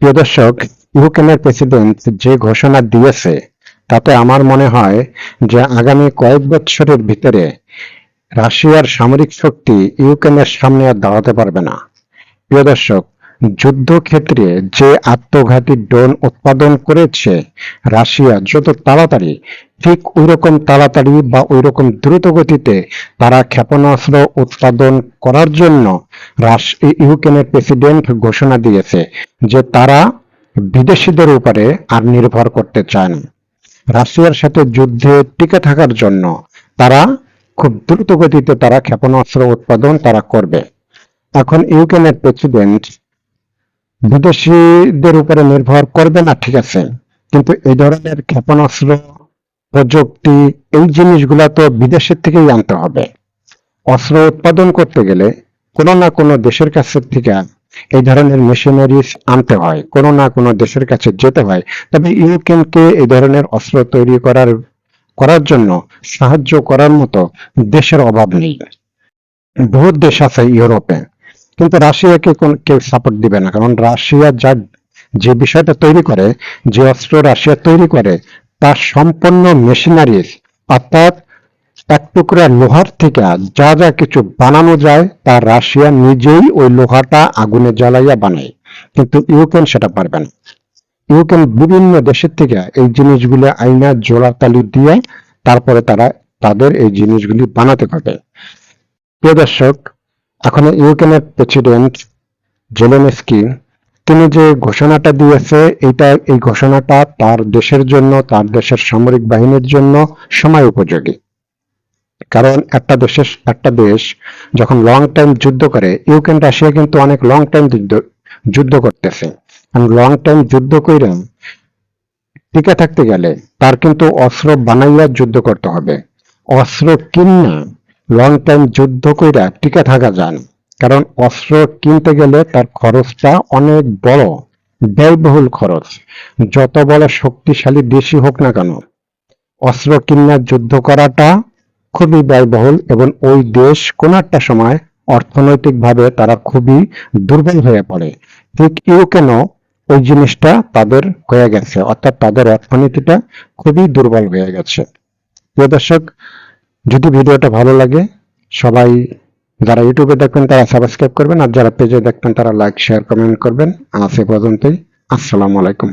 প্রিয় দর্শক, ইউক্রেনের প্রেসিডেন্ট যে ঘোষণা দিয়েছে তাতে আমার মনে হয় যে আগামী কয়েক বছরের ভিতরে রাশিয়ার সামরিক শক্তি ইউক্রেনের সামনে আর দাঁড়াতে পারবে না। প্রিয় দর্শক, যুদ্ধক্ষেত্রে যে আত্মঘাতী ড্রোন উৎপাদন করেছে রাশিয়া, যত তাড়াতাড়ি, ঠিক ওইরকম তাড়াতাড়ি বা ওইরকম দ্রুত গতিতে তারা ক্ষেপণাস্ত্র উৎপাদন করার জন্য ইউক্রেনের প্রেসিডেন্ট ঘোষণা দিয়েছে যে তারা বিদেশিদের উপরে আর নির্ভর করতে চায় না। রাশিয়ার সাথে যুদ্ধে টিকে থাকার জন্য তারা খুব দ্রুত গতিতে তারা ক্ষেপণাস্ত্র উৎপাদন তারা করবে। এখন ইউক্রেনের প্রেসিডেন্ট বিদেশিদের উপরে নির্ভর করবে না, ঠিক আছে, কিন্তু এই ধরনের ক্ষেপণাস্ত্র প্রযুক্তি এই জিনিসগুলা তো বিদেশের থেকেই আনতে হবে। অস্ত্র উৎপাদন করতে গেলে কোনো না কোনো দেশের কাছে থেকে এই ধরনের মেশিনারিজ আনতে হয়, কোনো না কোনো দেশের কাছে যেতে হয়। তবে ইউক্রেনকে এই ধরনের অস্ত্র তৈরি করার জন্য সাহায্য করার মতো দেশের অভাব নেই। বহুত দেশ আছে ইউরোপে, কিন্তু রাশিয়াকে কেউ সাপোর্ট দিবে না, কারণ রাশিয়া যে বিষয়টা তৈরি করে, যে অস্ত্র রাশিয়া তৈরি করে, তার সম্পূর্ণ মেশিনারিজ, অর্থাৎ এক টুকরা লোহার থেকে যা যা কিছু বানানো যায় তা রাশিয়া নিজেই ওই লোহাটা আগুনে জ্বালাইয়া বানায়, কিন্তু ইউক্রেন সেটা পারবে না। ইউক্রেন বিভিন্ন দেশের থেকে এই জিনিসগুলো আইনা জোড়াতালি দিয়ে তারপরে তারা তাদের এই জিনিসগুলি বানাতে পারবে। প্রিয় দর্শক, এখন ইউক্রেনের প্রেসিডেন্ট জেলেনস্কি তিনি যে ঘোষণাটা দিয়েছে, এই ঘোষণাটা তার দেশের জন্য, তার দেশের সামরিক বাহিনীর জন্য সময় উপযোগী। কারণ একটা দেশ যখন লং টাইম যুদ্ধ করে, ইউক্রেন রাশিয়া কিন্তু অনেক লং টাইম যুদ্ধ করতেছে। লং টাইম যুদ্ধ করে টিকে থাকতে গেলে তার কিন্তু অস্ত্র বানাইয়া যুদ্ধ করতে হবে। অস্ত্র কিনা লং টাইম যুদ্ধ কইরা টিকে থাকা যায় না, কারণ অস্ত্র কিনতে গেলে তার খরচটা অনেক বড়, ব্যয়বহুল খরচ। যত বড় শক্তিশালী দেশই হোক না কেন, অস্ত্র কিনা যুদ্ধ করাটা খুবই ব্যয়বহুল, এবং ওই দেশ কোনো একটা সময় অর্থনৈতিকভাবে তারা খুবই দুর্বল হয়ে পড়ে। ঠিক ইউক্রেনও ওই জিনিসটা তাদের হয়ে গেছে, অর্থাৎ তাদের অর্থনীতিটা খুবই দুর্বল হয়ে গেছে। প্রিয় দর্শক, যদি ভিডিওটা ভালো লাগে, সবাই যারা ইউটিউবে দেখবেন তারা সাবস্ক্রাইব করবেন, আর যারা পেজে দেখবেন তারা লাইক, শেয়ার, কমেন্ট করবেন। আজ এ পর্যন্তই। আসসালামু আলাইকুম।